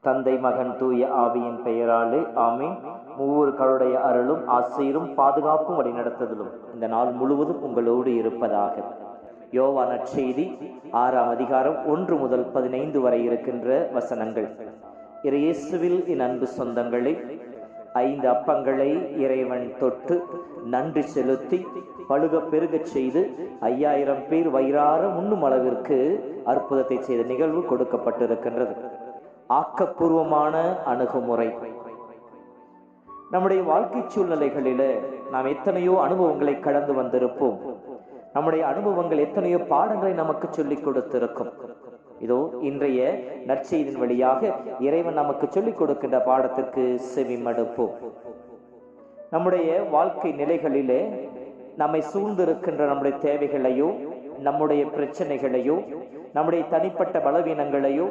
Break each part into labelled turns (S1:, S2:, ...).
S1: தந்தை மகன் தூய ஆவியின் பெயராலே ஆமீன். மூவர்களுடைய அருளும் ஆசீரும் பாதுகாப்பும் வழிநடத்துதலும் இந்த நாள் முழுவதும் உங்களோடு இருப்பதாக. யோவான் நற்செய்தி 6ஆம் அதிகாரம் 1 முதல் 15 வரை இருக்கின்ற வசனங்கள். இயேசுவில் என் அன்பு சொந்தங்களே, 5 அப்பங்களை இறைவன் தொட்டு நன்றி செலுத்தி பழுக பெருகச் செய்து 5000 பேர் வயிறார உண்ணும் அளவிற்கு அற்புதத்தை செய்த நிகழ்வு கொடுக்கப்பட்டிருக்கின்றது. ஆக்கப்பூர்வமான அணுகுமுறை. நம்முடைய வாழ்க்கை சூழ்நிலைகளில நாம் எத்தனையோ அனுபவங்களை கடந்து வந்திருப்போம். நம்முடைய அனுபவங்கள் எத்தனையோ பாடங்களை நமக்கு சொல்லிக் கொடுத்திருக்கும். இதோ இன்றைய நற்செய்தியின் வழியாக இறைவன் நமக்கு சொல்லிக் கொடுக்கின்ற பாடத்திற்கு செவி மடுப்போம். நம்முடைய வாழ்க்கை நிலைகளிலே நம்மை சூழ்ந்திருக்கின்ற நம்முடைய தேவைகளையோ, நம்முடைய பிரச்சனைகளையோ, நம்முடைய தனிப்பட்ட பலவீனங்களையோ,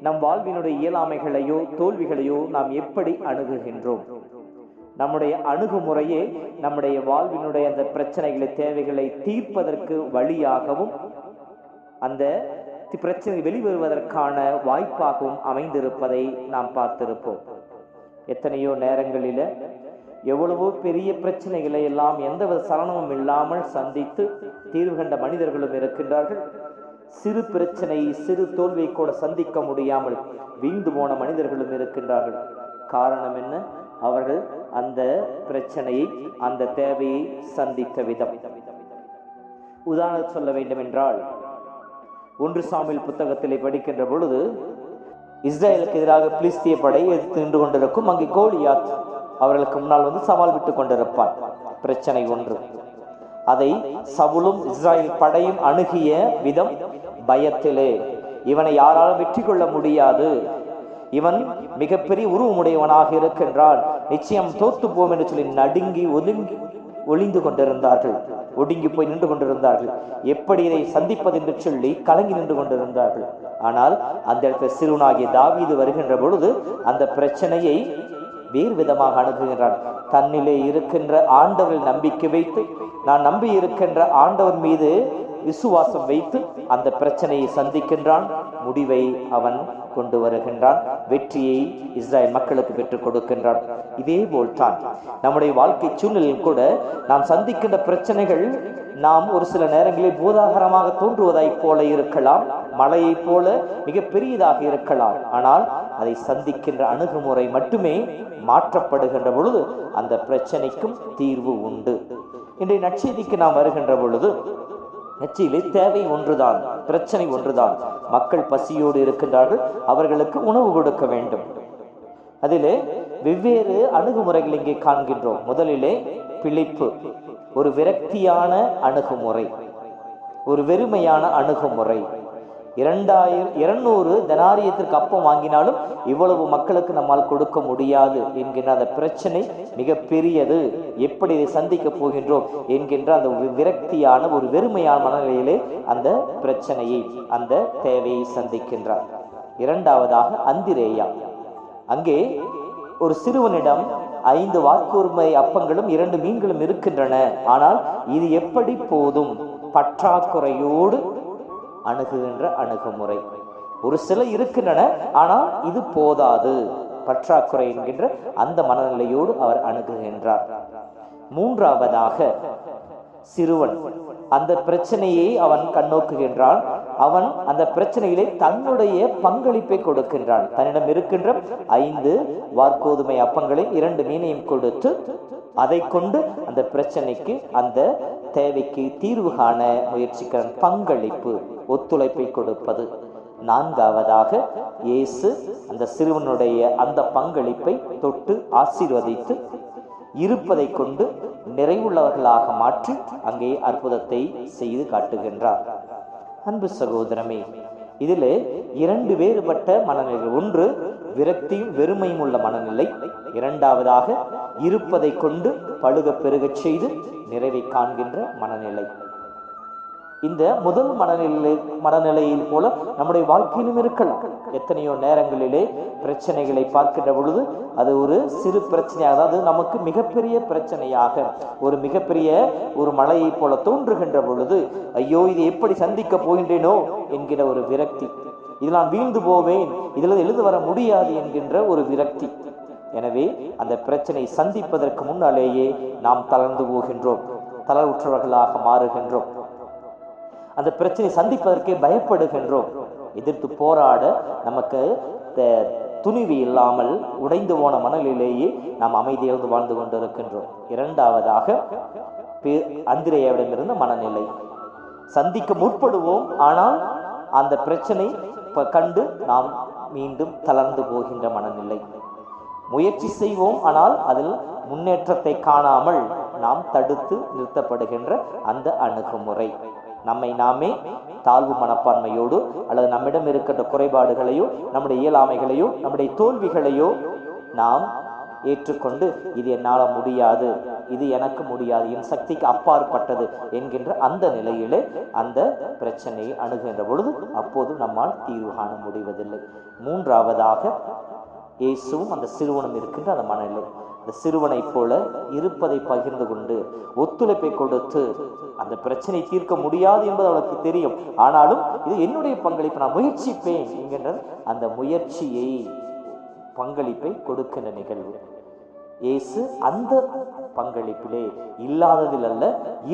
S1: நம் வாழ்வினுடைய இயலாமைகளையோ தோல்விகளையோ நாம் எப்படி அணுகுகின்றோம்? நம்முடைய அணுகுமுறையே நம்முடைய வாழ்வினுடைய அந்த பிரச்சனைகளை தேவைகளை தீர்ப்பதற்கு வழியாகவும் அந்த பிரச்சனை வெளிவருவதற்கான வாய்ப்பாகவும் அமைந்திருப்பதை நாம் பார்த்திருப்போம். எத்தனையோ நேரங்களில எவ்வளவோ பெரிய பிரச்சனைகளை எல்லாம் எந்தவித சலனமும் இல்லாமல் சந்தித்து தீர்வு கண்ட மனிதர்களும் இருக்கின்றார்கள். சிறு பிரச்சனை, சிறு தோல்வியை கூட சந்திக்க முடியாமல் வீழ்ந்து போன மனிதர்களும் இருக்கின்றார்கள். காரணம் என்ன? அவர்கள் அந்த பிரச்சனையை, அந்த தேவையை சந்தித்த விதம். உதாரணம் சொல்ல வேண்டும் என்றால், 1 சாமுவேல் புத்தகத்திலே படிக்கின்ற பொழுது, இஸ்ரேலுக்கு எதிராக பிலிஸ்திய படை எதிர்த்து நின்று கொண்டிருக்கும். அங்கே கோலியாத் அவர்களுக்கு முன்னால் சவால் விட்டு கொண்டிருப்பார். பிரச்சனை ஒன்று. அதை சவுலும் இஸ்ராயல் படையும் அணுகிய விதம் பயத்திலே. இவனை யாராலும் வெற்றி கொள்ள முடியாது, இவன் மிகப்பெரிய உருவமுடையவனாக இருக்கின்றான், நிச்சயம் தோத்து போம் என்று சொல்லி நடுங்கி ஒளிந்து கொண்டிருந்தார்கள். ஒடுங்கி போய் நின்று கொண்டிருந்தார்கள். எப்படி இதை சந்திப்பது என்று சொல்லி கலங்கி நின்று கொண்டிருந்தார்கள். ஆனால் அந்த இடத்துல சிறுவனாகிய தாவீது வருகின்ற பொழுது அந்த பிரச்சனையை வேறு விதமாக அணுகுகின்றான். தன்னிலே இருக்கின்ற ஆண்டவரில் நம்பிக்கை வைத்து, நான் நம்பி இருக்கின்ற ஆண்டவர் மீது விசுவாசம் வைத்து அந்த பிரச்சனையை சந்திக்கின்றான். முடிவை அவன் கொண்டு வருகின்றான். வெற்றியை இஸ்ரேல் மக்களுக்கு பெற்றுக் கொடுக்கின்றான். இதே போல்தான் நம்முடைய வாழ்க்கை சூழ்நிலையில் கூட நாம் சந்திக்கின்ற பிரச்சனைகள் நாம் ஒரு சில நேரங்களில் பூதாகரமாக தோன்றுவதை போல இருக்கலாம், மலையை போல மிக பெரியதாக இருக்கலாம். ஆனால் அதை சந்திக்கின்ற அணுகுமுறை மட்டுமே மாற்றப்படுகின்ற பொழுது அந்த பிரச்சனைக்கும் தீர்வு உண்டு. இன்றைய நற்செய்திக்கு நாம் வருகின்ற பொழுது, நற்செய்தியிலே தேவை ஒன்றுதான், பிரச்சனை ஒன்றுதான். மக்கள் பசியோடு இருக்கின்றார்கள், அவர்களுக்கு உணவு கொடுக்க வேண்டும். அதிலே வெவ்வேறு அணுகுமுறைகள் இங்கே காண்கின்றோம். முதலிலே பிழைப்பு, ஒரு விரக்தியான அணுகுமுறை, ஒரு வெறுமையான அணுகுமுறை. 200 தெனாரியத்திற்கு அப்பம் வாங்கினாலும் இவ்வளவு மக்களுக்கு நம்மால் கொடுக்க முடியாது என்கின்ற அந்த பிரச்சனை மிக பெரியது. எப்படி இதை சந்திக்க போகின்றோம் என்கின்ற அந்த விரக்தியான ஒரு வெறுமையான மனநிலையிலே அந்த பிரச்சனையை, அந்த தேவையை சந்திக்கின்றார். இரண்டாவதாக அந்திரேயா. அங்கே ஒரு சிறுவனிடம் 5 வார்க்கோதுமை அப்பங்களும் 2 மீன்களும் இருக்கின்றன. ஆனால் இது எப்படி போதும்? பற்றாக்குறையோடு அணுகுகின்ற அணுகுமுறை. ஒரு சில இருக்கின்றன, ஆனால் இது போதாது, பற்றாக்குறை என்கின்ற அந்த மனநிலையோடு அவர் அணுகுகின்றார். மூன்றாவதாக சிறுவன் அந்த பிரச்சனையை அவன் கண்ணோக்குகின்றான். அவன் அந்த பிரச்சனையிலே தன்னுடைய பங்களிப்பை கொடுக்கின்றான். தன்னிடம் இருக்கின்ற 5 வார்க்கோதுமை அப்பங்களை 2 மீனையும் கொடுத்து அதை கொண்டு அந்த பிரச்சனைக்கு, அந்த தேவைக்கு தீர்வு காண முயற்சிக்கிறான். பங்களிப்பு, ஒத்துழைப்பை கொடுப்பது. நான்காவதாக இயேசு அந்த சிறுவனுடைய அந்த பங்களிப்பை தொட்டு ஆசீர்வதித்து இருப்பதை கொண்டு நிறைவுள்ளவர்களாக மாற்றி அங்கே அற்புதத்தை செய்து காட்டுகின்றார். அன்பு சகோதரமே, இதிலே 2 வேறுபட்ட மனநிலைகள். ஒன்று விரக்தியும் வெறுமையும் உள்ள மனநிலை. இரண்டாவதாக இருப்பதை கொண்டு பழுக பெருகச் செய்து நிறைவை காண்கின்ற மனநிலை. இந்த முதல் மனநிலையில் போல நம்முடைய வாழ்க்கையிலும் இருக்கலாம். எத்தனையோ நேரங்களிலே பிரச்சனைகளை பார்க்கின்ற பொழுது அது ஒரு சிறு பிரச்சனையாக, அதாவது நமக்கு மிகப்பெரிய பிரச்சனையாக, ஒரு மிகப்பெரிய ஒரு மலையை போல தோன்றுகின்ற பொழுது, ஐயோ இதை எப்படி சந்திக்க போகின்றேனோ என்கிற ஒரு விரக்தி, இதில் நான் வீழ்ந்து போவேன், இதில் எழுந்து வர முடியாது என்கின்ற ஒரு விரக்தி. எனவே அந்த பிரச்சனை சந்திப்பதற்கு முன்னாலேயே நாம் தளர்ந்து போகின்றோம், தளர்வுற்றவர்களாக மாறுகின்றோம். அந்த பிரச்சனை சந்திப்பதற்கே பயப்படுகின்றோம். எதிர்த்து போராட நமக்கு துணிவு இல்லாமல் உடைந்து போன மனநிலையிலேயே நாம் அமைதியிலிருந்து வாழ்ந்து கொண்டிருக்கின்றோம். இரண்டாவதாக அந்திரேயாவிடமிருந்த மனநிலை. சந்திக்க முற்படுவோம், ஆனால் அந்த பிரச்சனை கண்டு நாம் மீண்டும் தளர்ந்து போகின்ற மனநிலை. முயற்சி செய்வோம், ஆனால் அதில் முன்னேற்றத்தை காணாமல் நாம் தடுத்து நிறுத்தப்படுகின்ற அந்த அணுகுமுறை. நம்மை நாமே தாழ்வு மனப்பான்மையோடு அல்லது நம்மிடம் இருக்கின்ற குறைபாடுகளையோ நம்முடைய இயலாமைகளையோ நம்முடைய தோல்விகளையோ நாம் ஏற்றுக்கொண்டு இது என்னால் முடியாது, இது எனக்கு முடியாது, என் சக்திக்கு அப்பாற்பட்டது என்கின்ற அந்த நிலையிலே அந்த பிரச்சனையை அணுகின்ற பொழுது அப்போது நம்மால் தீர்வு காண முடிவதில்லை. மூன்றாவதாக இயேசுவும் அந்த சிறுவனும் இருக்கின்ற அந்த மனநிலை. இந்த சிறுவனை போல இருப்பதை பகிர்ந்து கொண்டு ஒத்துழைப்பை கொடுத்து, அந்த பிரச்சனை தீர்க்க முடியாது என்பது அவளுக்கு தெரியும், ஆனாலும் இது என்னுடைய பங்களிப்பு, நான் முயற்சிப்பேன் என்கின்ற அந்த முயற்சியை பங்களிப்பை கொடுக்கின்ற நிகழ்வு. இயேசு அந்த பங்களிப்பிலே இல்லாததில் அல்ல,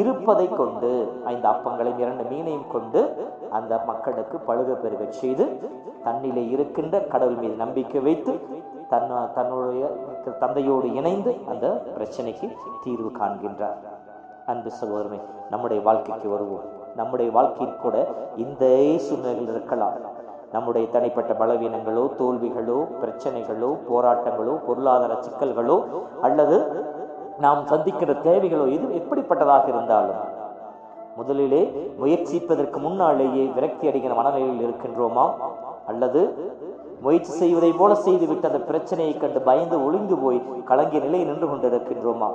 S1: இருப்பதை கொண்டு 5 அப்பங்களையும் 2 மீனையும் கொண்டு அந்த மக்களுக்கு பழுக பெருக செய்து தன்னிலே இருக்கின்ற கடவுள் மீது நம்பிக்கை வைத்து தன்னுடைய தந்தையோடு இணைந்து அந்த பிரச்சனைக்கு தீர்வு காண்கின்றார். அன்பு சகோதரமே, நம்முடைய வாழ்க்கைக்கு வருவோம். நம்முடைய வாழ்க்கையில் கூட இந்த சூழ்நிலைகள் இருக்கலாம். நம்முடைய தனிப்பட்ட பலவீனங்களோ, தோல்விகளோ, பிரச்சனைகளோ, போராட்டங்களோ, பொருளாதார சிக்கல்களோ, அல்லது நாம் சந்திக்கிற தேவைகளோ, இது எப்படிப்பட்டதாக இருந்தாலும் முதலிலே முயற்சிப்பதற்கு முன்னாலேயே விரக்தி அடைகிற மனநிலையில் இருக்கின்றோமா, அல்லது முயற்சி செய்வதை போல செய்துவிட்டு அந்த பிரச்சனையை கண்டு பயந்து ஒளிந்து போய் கலங்கிய நிலையில் நின்று கொண்டிருக்கின்றோமா?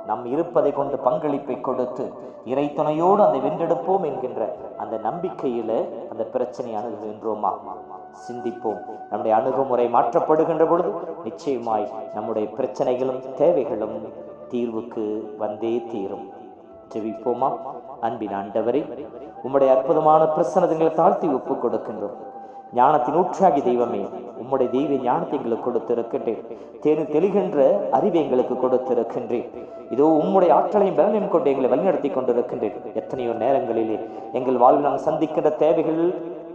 S1: நம் இருப்பதை கொண்டு பங்களிப்பை கொடுத்து இறை துணையோடு அதை வென்றெடுப்போம் என்கின்ற அந்த நம்பிக்கையில அந்த பிரச்சனை அணுகுகின்றோமா? சிந்திப்போம். நம்முடைய அணுகுமுறை மாற்றப்படுகின்ற பொழுது நிச்சயமாய் நம்முடைய பிரச்சனைகளும் தேவைகளும் தீர்வுக்கு வந்தே தீரும். ஜெபிப்போமா? அன்பின் ஆண்டவரே, உம்முடைய அற்புதமான பிரசன்னங்களை தாழ்த்தி ஒப்புக் கொடுக்கின்றோம். ஞானத்தின் ஊற்றாகி தெய்வமே, உம்முடைய தெய்வ ஞானத்தை எங்களுக்கு கொடுத்திருக்கின்றேன். தெளிகின்ற அறிவை எங்களுக்கு கொடுத்திருக்கின்றேன். இதோ உம்முடைய ஆற்றலையும் பலனையும் கொண்டு எங்களை வழிநடத்தி கொண்டிருக்கின்றேன். எத்தனையோ நேரங்களிலே எங்கள் வாழ்வில் நாம் சந்திக்கின்ற தேவைகள்,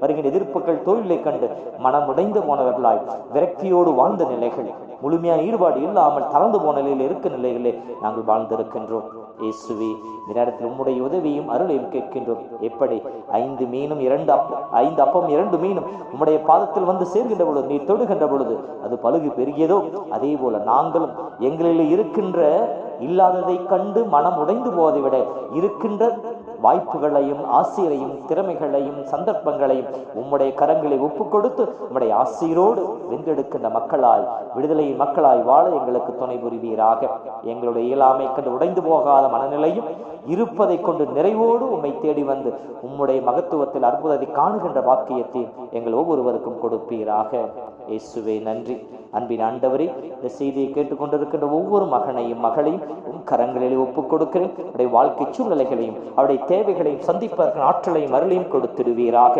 S1: வருகின்ற எதிர்ப்புகள், தொழிலை கண்டு மனம் உடைந்து போனவர்களாய் விரக்தியோடு வாழ்ந்த நிலைகள், முழுமையான ஈடுபாடு இல்லாமல் தளர்ந்து போன நிலையில் இருக்க நிலைகளே நாங்கள் வாழ்ந்திருக்கின்றோம். இயேசுவே, இந்த நேரத்தில் உம்முடைய உதவியும் அருளையும் கேட்கின்றோம். எப்படி 5 மீனும் 2 அப்பம் 2 மீனும் உம்முடைய பாதத்தில் வந்து சேர்கின்ற பொழுது, நீ தொடுகின்ற பொழுது அது பலுகு பெருகியதோ, அதே போல நாங்களும் எங்களில் இருக்கின்ற இல்லாததை கண்டு மனம் உடைந்து போவதை விட இருக்கின்ற வாய்ப்புகளையும் ஆசிரியரையும் திறமைகளையும் சந்தர்ப்பங்களையும் உம்முடைய கரங்களை ஒப்புக் கொடுத்து உம்முடைய ஆசிரியரோடு வென்றெடுக்கின்ற மக்களாய், விடுதலையின் மக்களாய் வாழ எங்களுக்கு துணை புரிவீராக. எங்களுடைய இயலாமை கண்டு உடைந்து போகாத மனநிலையும் இருப்பதை கொண்டு நிறைவோடு உம்மை தேடி வந்து உம்முடைய மகத்துவத்தில் அற்புதத்தை காணுகின்ற வாக்கியத்தை எங்கள் ஒவ்வொருவருக்கும் கொடுப்பீராக. இயேசுவே நன்றி. அன்பின் ஆண்டவரே, இந்த செய்தியை கேட்டுக்கொண்டிருக்கின்ற ஒவ்வொரு மகனையும் மகளையும் உம் கரங்களிலே ஒப்புக் கொடுக்கிறேன். அவருடைய வாழ்க்கை சூழ்நிலைகளையும் அவருடைய தேவைகளையும் சந்திப்பதற்கு ஆற்றலையும் அருளையும் கொடுத்திடுவீராக.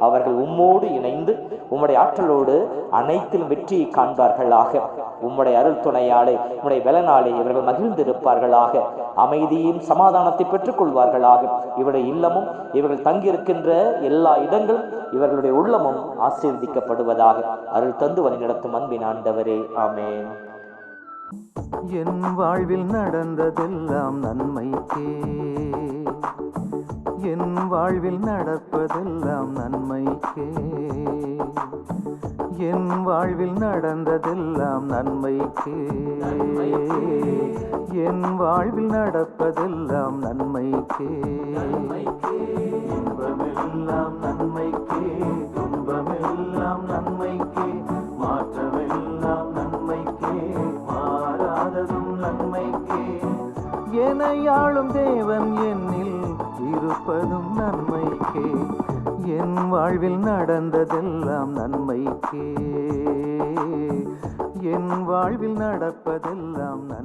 S1: அவர்கள் உம்மோடு இணைந்து உம்முடைய ஆற்றலோடு அனைத்திலும் வெற்றியை காண்பார்களாக. உம்முடைய அருள் துணையாலே, உம்முடைய பலனாலே இவர்கள் மகிழ்ந்திருப்பார்களாக. அமைதியும் சமாதானத்தை பெற்றுக் கொள்வார்களாக. இவருடைய இல்லமும் இவர்கள் தங்கியிருக்கின்ற எல்லா இடங்களும் இவர்களுடைய உள்ளமும் ஆசீர்வதிக்கப்படுவதாக. அருள் தந்து வழி நடத்தும் அன்பின் ஆண்டவரே, ஆமென்.
S2: என் வாழ்வில் நடந்ததெல்லாம் நன்மைக்கே, என் வாழ்வில் நடப்பதெல்லாம் நன்மைக்கே, என் வாழ்வில் நடந்ததெல்லாம் நன்மைக்கே, என் வாழ்வில் நடப்பதெல்லாம் நன்மைக்கே. இன்பமெல்லாம் நன்மைக்கே, துன்பமெல்லாம் நன்மைக்கே, மாற்றமெல்லாம் நன்மைக்கே, மாறாததும் நன்மைக்கே. என்னை ஆளும் தேவன் என்னில் இருப்பதும் நன்மைக்கே. என் வாழ்வில் நடந்ததெல்லாம் நன்மைக்கே. என் வாழ்வில் நடப்பதெல்லாம்